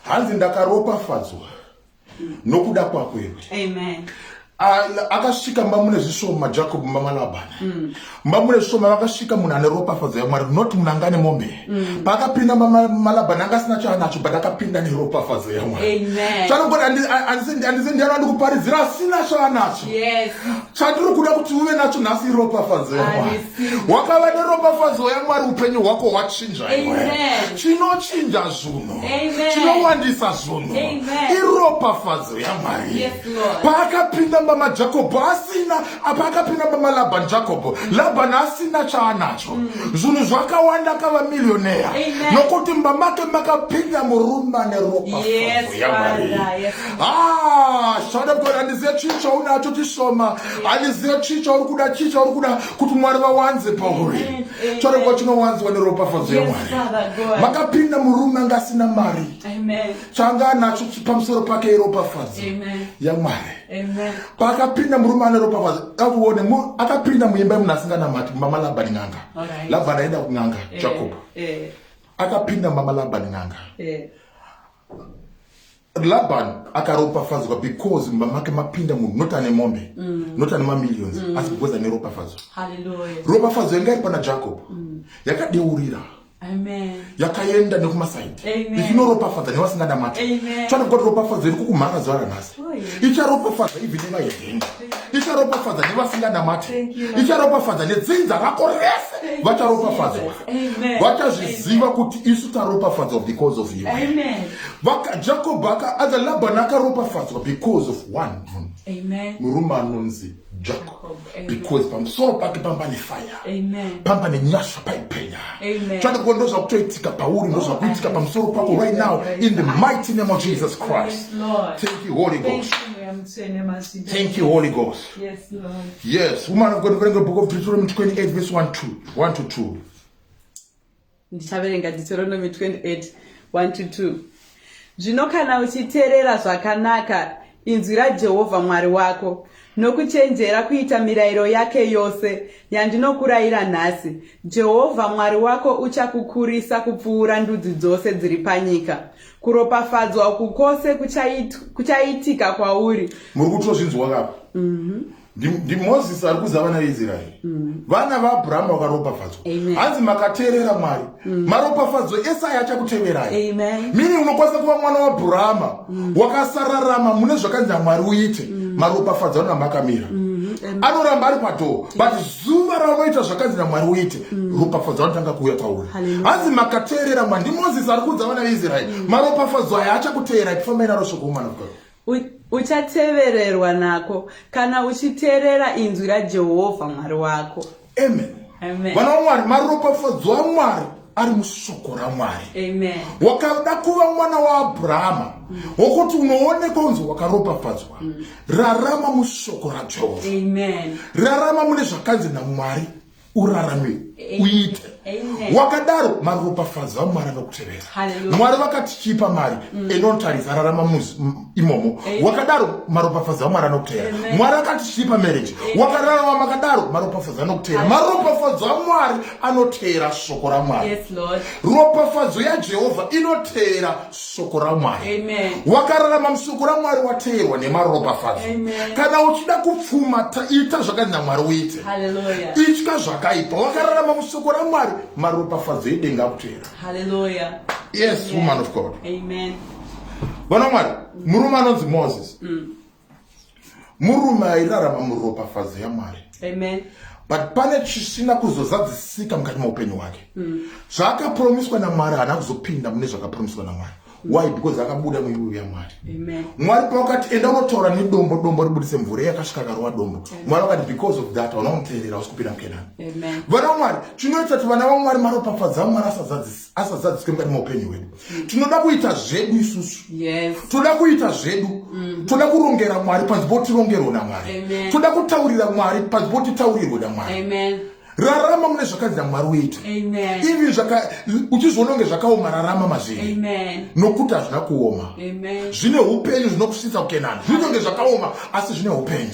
[SPEAKER 1] Hanzi ndakaropafadzwa nokuda kwako iwe.
[SPEAKER 2] Amen.
[SPEAKER 1] akasvika mbamune zvishoma Jacob mamalabhani mbamune zvishoma vakasvika munhu ane ropafadzo yaMwari not munhu anga ane mombe paakapinda mamalabhani angasina chaanacho but akapinda neropafadzo yaMwari chanogona andizendiyana ndikuparidzira asina chaanacho chatiri kuda kuti uve nacho nhasi iropafadzo yaMwari wakava neropafadzo yaMwari upenyu hwako hwachinja chinochinja zvinhu chinowandisa zvinhu iropafadzo yaMwari paakapinda maJacob asina paakapinda maLabhani Jacob Labhani asina chaanacho zvinhu zvakawanda akava millionaire nokuti mbamake makapinda murume ane ropafadzo yaMwari shada handizive chii chaunacho chishoma handizive chii chauri kuda kuti Mwari vawanze pauri chaurikuva chinowanzwa neropafadzo yaMwari makapinda murume anga asina mari changa anacho pamusoro pake iropafadzo yaMwari paakapinda murume ane ropafadzo akuone akapinda muimba yemunhu asinganamati mamalabhani n'anga Labhani aenda kun'anga Jacob akapinda mamalabhani n'anga Labhani akaropafadzwa because mamake mapinda munhu not ane mombe not ane mamillions asi because ane ropafadzo ropafadzo yanga iri pana Jacob yakadeurira yakaenda nekumasaidi ichinoropafadza nevasinganamata tsvana kuti ropafadzo iri kukumharadza ranhasi icharopafadza ibvi nevahedenga icharopafadza nevasinganamate icharopafadza nedzinza rako rese vacharopafadzwa vachazviziva kuti isu taropafadzwa because of you Jacob Labhani akaropafadzwa because of one murume anonzi Jacob because pamusoro pake pamba nefire pamba nenyasha paipenya tsvana kuti ndozvakutoitika pauri ndozvakuitika pamusoro pako right now in the mighty name of Jesus Christ. Thank you Holy Ghost. Thank you Holy Ghost.
[SPEAKER 2] Yes Lord.
[SPEAKER 1] Yes, woman of God, we're going to book of Deuteronomy 28 verse 1 to 2.
[SPEAKER 2] Ndichaverenga Deuteronomy 28 1 to 2. Zvino kana uchiteerera zvakanaka inzwi raJehovha Mwari wako nokuchenjera kuita mirayiro yake yose yandinokurayira nhasi, Jehovha Mwari wako uchakukurisa kupfuura ndudzi dzose dziri panyika. Kuropafadzwa uku kwose kuchaitika kwauri.
[SPEAKER 1] Muri kutozvinzwa kapo? Moses ari kuza vana veIsraeri vana vaAbhurahama vakaropafadzwa hanzi makateerera Mwari maropafadzo ese achakuteverai mini unokwanisa kuva mwana waAbhurahama wakasararama mune zvakanzi naMwari uite maropafadzo anona makamira anoramba ari padhoo but zuva raunoita zvakanzi naMwari uite ropafadzo anotanga kuuya pauri hanzi makateerera Mwari ndiMozisi ari kuudza vana veIsraeri maropafadzo aya achakuteerai kufamba naro shoko woman of God
[SPEAKER 2] uchatevererwa nako kana uchiteerera inzwi raJehovha Mwari wako.
[SPEAKER 1] Amen. Vana vaMwari maropafadzo aMwari ari mushoko raMwari. Wakada kuva mwana waAbhurahama wokuti unoonekwa unzi wakaropafadzwa rarama mushoko raJehovha rarama mune zvakanzi naMwari urarame uite wakadaro maropafadzo aMwari anokutevera Mwari vakati chipa mari inotarisa rarama imomo wakadaro maropafadzo aMwari anokutevera Mwari akati chipa marriage wakararama makadaro maropafadzo anokutevera maropafadzo aMwari anotevera shoko raMwari ropafadzo yaJehovha inotevera shoko raMwari wakararama mushoko raMwari wateerwa nemaropafadzo kana uchida kupfuma ita zvakanzi naMwari uite itya zvakaipa wakararama mushoko raMwari maropafadzo edenga akutevera.
[SPEAKER 2] Hallelujah.
[SPEAKER 1] Yes, amen. Woman of God.
[SPEAKER 2] Amen.
[SPEAKER 1] Vana Mwari murume anonzi Moses murume airarama muropafadzo yaMwari but pane chisina kuzozadzisika mukati meupenyu hwake zvaakapromiswa naMwari haana kuzopinda mune zvakapromiswa naMwari. Why? Because akabuda muivu yaMwari. Mwari pakati enda unotaura nedombo ribudise mvura yakasvika karova dombo. Mwari akati because of that unomuteerera usikupinda muKenani. Vana vaMwari chinoita kuti vana vaMwari maropafadzo aMwari asazadziswe mukati meupenyu hwedu. Tinoda kuita zvedu isusu. Toda kuita zvedu. Toda kurongera Mwari panzvimbo tirongerwe naMwari. Toda kutaurira Mwari panzvimbo titaurirwe naMwari. Rarama mune zvakanzi naMwari uite ivi uchizviona kunge zvakaoma rarama mazviri nokuti hazvina kuoma zvine upenyu zvinokusvitsa kuKenani zvinonge zvakaoma asi zvine upenyu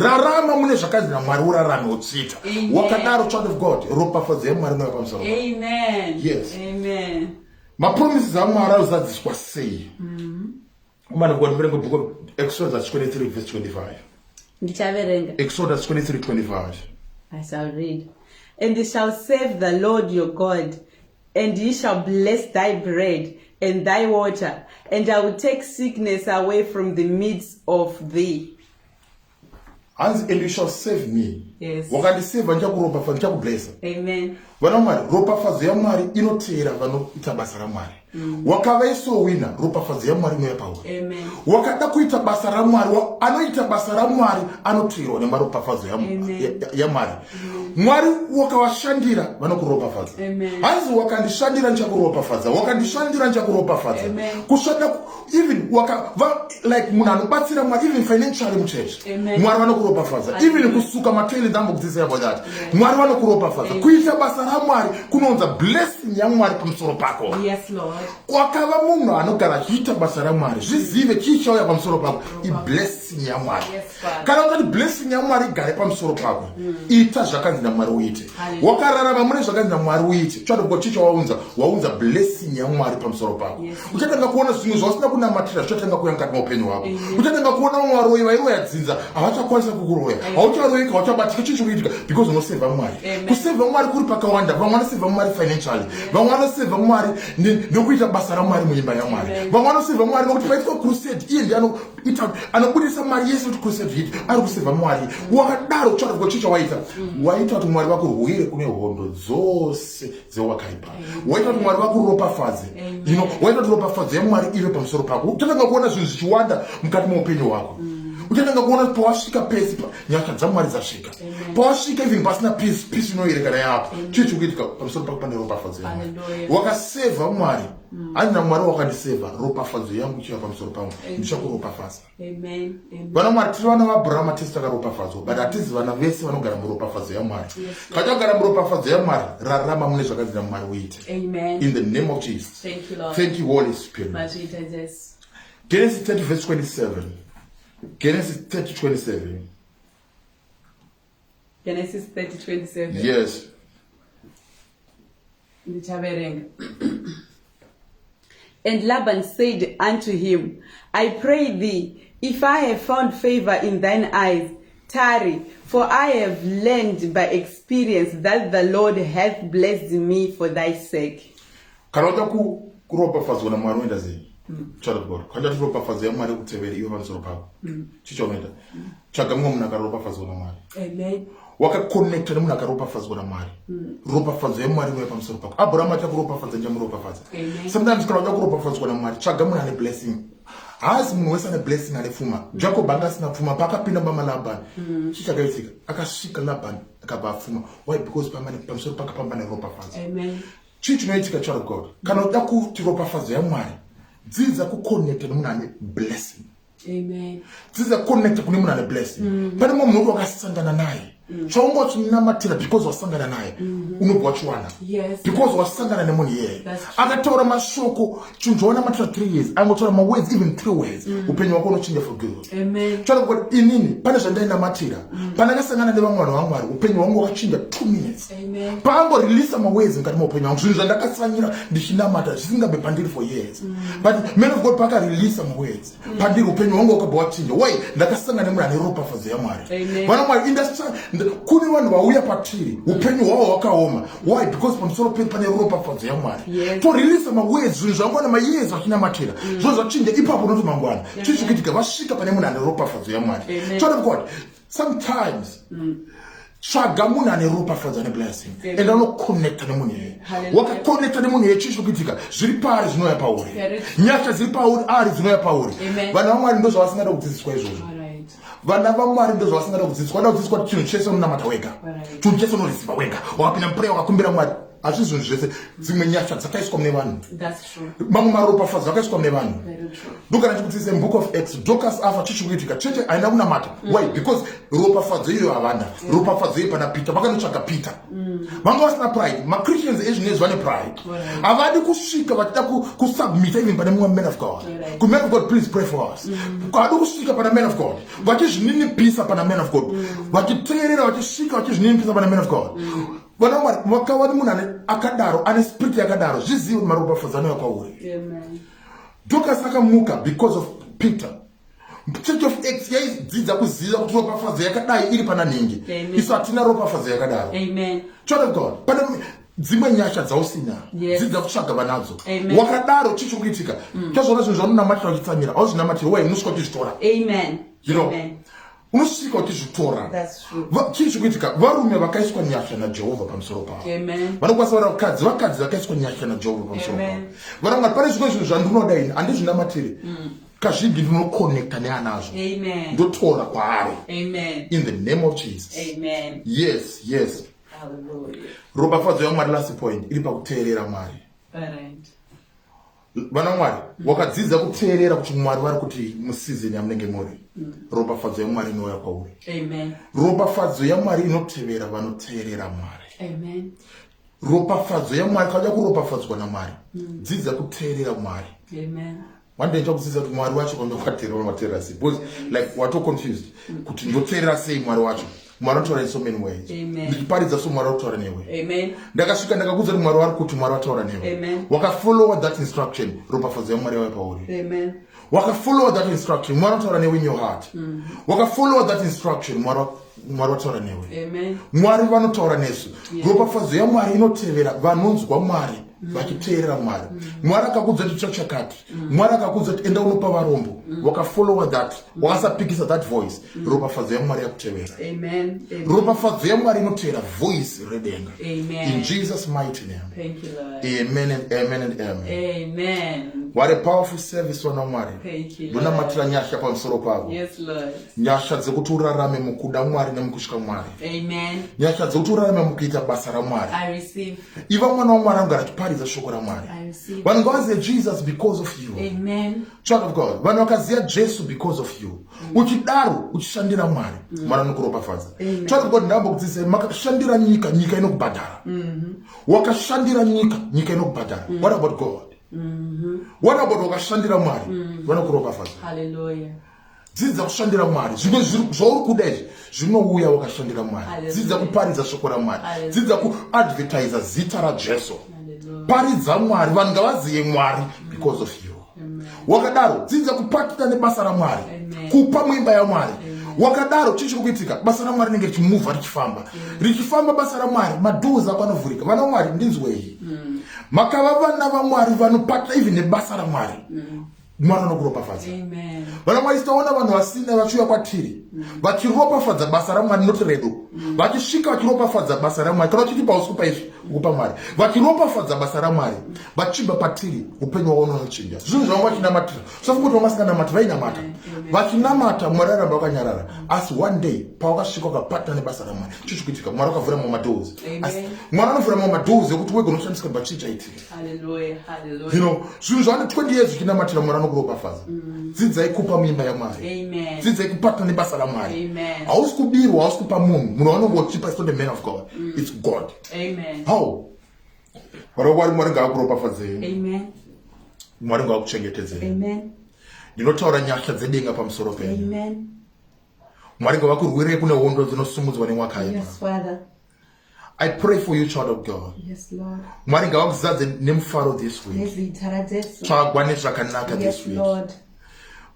[SPEAKER 1] rarama mune zvakanzi naMwari urarame utsika wakadaro child of God ropafadzo yaMwari inouya pamusoro yes mapromises aMwari anozadziswa sei man of God book of Exodus 23 verse 25
[SPEAKER 2] Ndichaverenga.
[SPEAKER 1] Exodus 23:25.
[SPEAKER 2] I shall read. And ye shall serve the Lord your God, and he shall bless thy bread and thy water, and I will take sickness away from the midst of thee.
[SPEAKER 1] And you shall save me.
[SPEAKER 2] Yes.
[SPEAKER 1] Wakandiseva nchakuropa nchakublessa.
[SPEAKER 2] Amen.
[SPEAKER 1] Vana Mwari, ropafadzo yaMwari inotera vanoita basa raMwari. Wakavaisowina ropafadzo yaMwari inoya pauri.
[SPEAKER 2] Amen.
[SPEAKER 1] Wakada kuita basa raMwari, anoita basa raMwari anotirwa nemaropafadzo yaMwari. Mwari wakavashandira vanokuropafadza. Hanzi wakandishandira nchakuropafadza, wakandishandira nchakuropafadza. Kushanda even like munhu anobatsira Mwari even financially muchurch. Mwari vanokuropafadza. Even kusuka mateli ndambo kudzidzisa about that. Mwari vanokuropafadza. Kuita basa raMwari kunounza blessing yaMwari pamusoro pako.
[SPEAKER 2] Yes, Lord.
[SPEAKER 1] Wakava munhu anogara achiita basa raMwari, zvizive chichauya pamusoro pako iblessing yaMwari. Kana ungati blessing yaMwari igare pamusoro pako, ita zvakanzi naMwari uite. Wakararama mune zvakanzi naMwari uite, chadoko waunza blessing yaMwari pamusoro pako. Uchatanga kuona zvinhu zvasina kunamatira zvichatanga kuuya mukati meupenyu hwako. Uchatanga kuona Mwari vairoya dzinza havachakwanisa kukuroya. Haucharoyeka, hauchabatika chichikuitika because unoseva Mwari. Kuseva Mwari kuri pakawanda, vamwe vanoseva Mwari financially, vamwe vanoseva Mwari nokuita basa raMwari muimba yaMwari. Vamwe vanoseva Mwari nokuti paitwa crusade, iye ndiye anobudisa mari yese kuti crusade hit, ari kuseva Mwari. Wakadaro chadoko chichawaita, waita kuti Mwari vako rwire kune hondo dzose dzewakaipa. Waita kuti Mwari vako ropafadze. Waita kuti ropafadzo yaMwari ive pamusoro pako. Uchatanga kuona zvinhu zvichiwanda mukati meupenyu hwako. Uchatanga kuona pawasvika pesi nyasha dzaMwari dzasvika. Pawasvika even pasina peace inoyerekana yapo. Chichikuitika pamusoro pako pane ropafadzo yaMwari. Wakaseva Mwari. Ani naMwari wakandiseva, ropafadzo yangu ichiva pamusoro pangu. Ndichakuropafadza.
[SPEAKER 2] Amen.
[SPEAKER 1] Vana Mwari, tiri vana vaAbhurahama hatisi takaropafadzwa, but hatizi vana vese vanogara muropafadzo yaMwari. Kachagara muropafadzo yaMwari, rarama mune zvakanzi naMwari uite.
[SPEAKER 2] Amen.
[SPEAKER 1] In the name of Jesus.
[SPEAKER 2] Thank you, Lord.
[SPEAKER 1] Thank you, Holy Spirit. Genesis 30 verse 27. Genesis 30:27.
[SPEAKER 2] Genesis 30:27.
[SPEAKER 1] Yes.
[SPEAKER 2] And Laban said unto him, I pray thee, if I have found favor in thine eyes, tarry, for I have learned by experience that the Lord hath blessed me for thy sake.
[SPEAKER 1] Karota kuropafadzwa naMwari uenda sei? Child of God. Kanda tiropafadza yaMwari kutevera iwe pamusoro pako. Chichaunoita. Tsvaga mumwe munhu akaropafadzwa naMwari.
[SPEAKER 2] Amen.
[SPEAKER 1] Wakaconnecta nemunhu akaropafadzwa naMwari. Ropafadzo yaMwari inoya pamusoro pako. Abhurahama chakuropafadza njamuropafadza. Sometimes kana uda kuropafadzwa naMwari, tsvaga munhu ane blessing. Haasi munhu wese ane blessing ane pfuma. Jacob anga asina pfuma, paakapinda bama Labani. Chichakaitika, akasvika Labani akabva apfuma. Why? Because pamusoro pakapambana ropafadzo.
[SPEAKER 2] Amen.
[SPEAKER 1] Chii chinoitika, child of God? Kana uda kuti ropafadzo yaMwari, dzidza kuconnecta nemunhu ane blessing.
[SPEAKER 2] Amen.
[SPEAKER 1] Dzidza kuconnecta kune munhu ane blessing. Pane mumwe munhu wakasangana naye. Chaungotinamatira because wasangana naye unobva wachiwana. Because wasangana nemunhu iyeye akataura mashoko chinjonamatira 3 years, angotaura mawords even 3 words, upenyu hwako unochinja for good. Choda kuti inini pane zvandainamatira, pandakasangana nevamwe vanhu vaMwari upenyu hwangu hwakachinja 2 minutes. Paangoreleasa mawords mukati meupenyu hwangu, zvinhu zvandakasanyira ndichinamata zvisingabe pandiri for years, but man of God paakareleasa mawords pandiri upenyu hwangu hwakabva hwachinja. Why? Ndakasangana nemunhu ane ropafadzo yaMwari. Vana Mwari, industry kune vanhu vauya patiri upenyu hwavo hwakaoma. Why? Because pamusoro pedu pane ropafadzo yaMwari. Toreleasa mawords, zvinhu zvangwana mayears vachinamatira zvo zvachinja ipapo noti mangwana chichikuitika vasvika pane munhu ane ropafadzo yaMwari. Child of God, sometimes tsvaga munhu ane ropafadzo ane blessing and anoconnecta nemunhu iyeye. Wakaconnecta nemunhu iyeye, chichikuitika zviri paari zvinouya pauri, nyasha dziri pauri ari dzinouya pauri. Vanhu vaMwari ndo zvavasingada kudzidziswa izvozvo. Vana vaMwari ndo zvavasingada kudzidziswa. Vada kudzidziswa kuti chinhu chese unonamata wega, chinhu chese unoriziva wega, wakapinda mupreya wakakumbira Mwari. Hazvi zvinhu zvese, dzimwe nyasha dzakaiswa mune vanhu, mamwe maropafadzo akaiswa mune vanhu. Ndokana chikudzidzisa book of Acts, Dorcas afa chichikuitika, cheche haina kunamata. Why? Because ropafadzo iyo havana. Ropafadzo iyo pana Peter, vakanotsvaga Peter. Vanga vasina pride. MaChristians ezvinezvi vane pride. Havadi kusvika vachida kusubmita even pane mumwe man of God. Man of God, please pray for us. Havadi kusvika pana man of God, vachizvininipisa pana man of God, vachiteerera vachisvika vachizvininipisa pana man of God. Vana Mwari, wakawani munhu akadaro, ane spirit yakadaro, zvizive kuti maropafadzo anouya kwauri. Dorcas akamuka because of Peter. Church of Acts yaidzidza kuziva kuti ropafadzo yakadai iri pana ningi. Isu hatina ropafadzo yakadaro.
[SPEAKER 2] Amen.
[SPEAKER 1] Child of God, pana dzimwe nyasha dzausina dzidza kutsvaga vanadzo. Wakadaro chichi kuitika. Chazvona zvinhu zvaunonamatira uchitsamira auzvinamatiri wewe unosvika uchizvitora.
[SPEAKER 2] Amen.
[SPEAKER 1] You know, unosvika uchizvitora.
[SPEAKER 2] That's true.
[SPEAKER 1] Chichi kuitika varume vakaiswa nyasha naJehovha pamusoro pavo.
[SPEAKER 2] Amen.
[SPEAKER 1] Vanokwanisa vakadzi vakaiswa nyasha naJehovha pamusoro pavo. Vanonga pane zvimwe zvinhu zvandinoda ini handizvinamatiri. Kazhinji ndinoconnecta neanazvo.
[SPEAKER 2] Amen.
[SPEAKER 1] Ndotora kwaari.
[SPEAKER 2] Amen.
[SPEAKER 1] In the name of Jesus.
[SPEAKER 2] Amen.
[SPEAKER 1] Yes.
[SPEAKER 2] Hallelujah.
[SPEAKER 1] Ropafadzo yaMwari last point iri pakuteerera Mwari.
[SPEAKER 2] Alright.
[SPEAKER 1] Vana Mwari, wakadzidza kuteerera kuti Mwari vari kuti musizini yamunenge muri. Ropafadzo yaMwari inouya kwauri.
[SPEAKER 2] Amen.
[SPEAKER 1] Ropafadzo yaMwari inotevera vanoteerera Mwari.
[SPEAKER 2] Amen.
[SPEAKER 1] Ropafadzo yaMwari kauda kuropafadzwa naMwari. Dzidza kuteerera Mwari.
[SPEAKER 2] Amen.
[SPEAKER 1] One day kudzidza kuti Mwari wacho kwandokwateerera sei. Because like wato confused. Kuti ndoteerera sei Mwari wacho. Mwari anotaura in so many ways. Ndichiparidza so Mwari anotaura newe.
[SPEAKER 2] Amen.
[SPEAKER 1] Ndakasvika ndakakudza kuti Mwari vari kuti Mwari vataura newe.
[SPEAKER 2] Amen.
[SPEAKER 1] Wakafollow that instruction, ropafadzo yaMwari yauya pauri.
[SPEAKER 2] Amen.
[SPEAKER 1] Wakafollow that instruction, Mwari anotaura newe in your heart. Wakafollow that instruction, Mwari vataura newe.
[SPEAKER 2] Amen.
[SPEAKER 1] Mwari vanotaura nesu. Ropafadzo yaMwari inotevera vanonzwa Mwari vachiteerera Mwari. Mwari akakudza kuti chakati. Mwari akakudza kuti enda unopa varombo. Wakafollow that. Wakasapikisa that voice. Ropafadzo yaMwari yakutevera.
[SPEAKER 2] Amen.
[SPEAKER 1] Ropafadzo yaMwari inotevera voice redenga.
[SPEAKER 2] Amen.
[SPEAKER 1] In Jesus' mighty name.
[SPEAKER 2] Thank you, Lord.
[SPEAKER 1] Amen and amen and amen.
[SPEAKER 2] Amen.
[SPEAKER 1] What a powerful service wana Mwari.
[SPEAKER 2] Thank you,
[SPEAKER 1] Ndona
[SPEAKER 2] Lord.
[SPEAKER 1] matira nyasha pamusoro pavo.
[SPEAKER 2] Yes, Lord.
[SPEAKER 1] Nyasha dzekuti urarame mukuda Mwari nemukusvika Mwari.
[SPEAKER 2] Amen.
[SPEAKER 1] Nyasha dzekuti urarame mukuita basa raMwari.
[SPEAKER 2] I receive.
[SPEAKER 1] Iva mwana waMwari anogara achiparidza shoko raMwari.
[SPEAKER 2] I receive.
[SPEAKER 1] Vanhu ngavazive Jesus because of you.
[SPEAKER 2] Amen.
[SPEAKER 1] Child of God, vanhu vakaziva Jesu because of you. Uchidaro uchishandira Mwari, Mwari anokuropafadza. Child of God, ndambokudzidzisai makashandira nyika, nyika inokubhadhara. Wakashandira nyika, nyika inokubhadhara. What about God? What about wakashandira Mwari? Vanokuropafadza.
[SPEAKER 2] Hallelujah.
[SPEAKER 1] Dzidza kushandira Mwari. Zvimwe zvauri kuda izvi zvinouya wakashandira Mwari. Dzidza kuparidza shoko raMwari. Dzidza kuadvertisa zita raJesu. Paridza Mwari, vanhu ngavazive Mwari because of you. Wakadaro dzidza kupatita nebasa raMwari, kupa muimba yaMwari. Wakadaro chichiri kuitika basa raMwari rinenge richimuvha richifamba basa raMwari, madhoors ako anovhurika. Vana vaMwari ndinzwei, makava vana vaMwari vanopatita even nebasa raMwari, Mwari anokuropafadza. Vana Mwari sitaona vanhu vasina vachiuya kwatiri vachiropafadza basa raMwari not redo, vachisvika vachiropafadza basa raMwari kana vachiti pausiku paizvi kupa Mwari, vachiropafadza basa raMwari vachibva patiri upenyu hwavo unochinja. Zvinhu zvavo vachinamatira sofuti kuti vasinganamata vainamata vachinamata Mwari aramba vakanyarara, asi one day pawakasvika ukapatana nebasa raMwari chichi kuitika, Mwari akavhura mamwe madhoors. Mwari anovhura mamwe madhoors ekuti wega unoshandiswa bachi chaitika.
[SPEAKER 2] Hallelujah. Hallelujah.
[SPEAKER 1] You know, zvinhu zvane 20 years uchinamatira Mwari anokuropafadza. Dzidzai kupa muimba yaMwari.
[SPEAKER 2] Amen.
[SPEAKER 1] Dzidzai kupatana nebasa raMwari.
[SPEAKER 2] Amen.
[SPEAKER 1] Hausi kubirwa, hausi kupa munhu. Munhu wanongo uchipa is not the man of God. It's God.
[SPEAKER 2] Amen.
[SPEAKER 1] How? Mwari ngaakuropafadzei.
[SPEAKER 2] Amen.
[SPEAKER 1] Mwari ngaakuchengetedzei.
[SPEAKER 2] Amen.
[SPEAKER 1] Ndinotaura nyasha dzedenga pamusoro penyu.
[SPEAKER 2] Amen.
[SPEAKER 1] Mwari ngavakurwirei kune hondo dzinosumudzwa nemwakaipa.
[SPEAKER 2] Yes, Father.
[SPEAKER 1] I pray for you, child of God.
[SPEAKER 2] Yes, Lord.
[SPEAKER 1] Mwari ngavakuzadze nemufaro this week.
[SPEAKER 2] Nezitara Jesu.
[SPEAKER 1] Tsvagwa nezvakanaka this
[SPEAKER 2] Yes,
[SPEAKER 1] week.
[SPEAKER 2] Lord.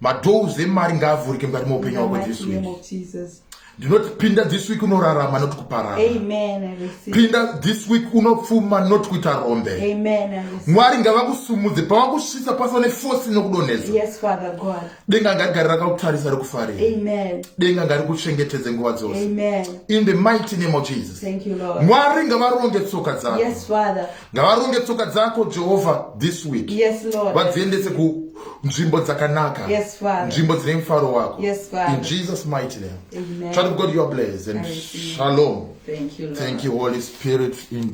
[SPEAKER 1] Madhoors emari ngaavhurike mukati
[SPEAKER 2] In
[SPEAKER 1] meupenyu
[SPEAKER 2] the
[SPEAKER 1] hwako
[SPEAKER 2] mighty
[SPEAKER 1] this
[SPEAKER 2] name
[SPEAKER 1] week.
[SPEAKER 2] of Jesus.
[SPEAKER 1] Ndinoti pinda this week unorarama not kuparara.
[SPEAKER 2] Amen. I receive.
[SPEAKER 1] Pinda this week unopfuma not kuita rombe.
[SPEAKER 2] Amen. I receive.
[SPEAKER 1] Mwari ngavakusumudze pavakusvitsa pasi neforce inokudonhedza.
[SPEAKER 2] Yes, Father God.
[SPEAKER 1] Denga ngarigari rakakutarisa rikufarira.
[SPEAKER 2] Amen.
[SPEAKER 1] Denga ngarikuchengetedze nguva dzose.
[SPEAKER 2] Amen.
[SPEAKER 1] In the mighty name of Jesus.
[SPEAKER 2] Thank you, Lord.
[SPEAKER 1] Mwari ngavaronge tsoka dzako.
[SPEAKER 2] Yes, Father.
[SPEAKER 1] Ngavaronge tsoka dzako Jehovah this week.
[SPEAKER 2] Yes, Lord.
[SPEAKER 1] Vadziendese kunzvimbo dzakanaka.
[SPEAKER 2] Yes, Father.
[SPEAKER 1] Nzvimbo dzine mufaro wako.
[SPEAKER 2] Yes, Father.
[SPEAKER 1] In Jesus' mighty name.
[SPEAKER 2] Amen.
[SPEAKER 1] Child of God, you are blessed. And shalom.
[SPEAKER 2] Thank you, Lord.
[SPEAKER 1] Thank you, Holy Spirit. In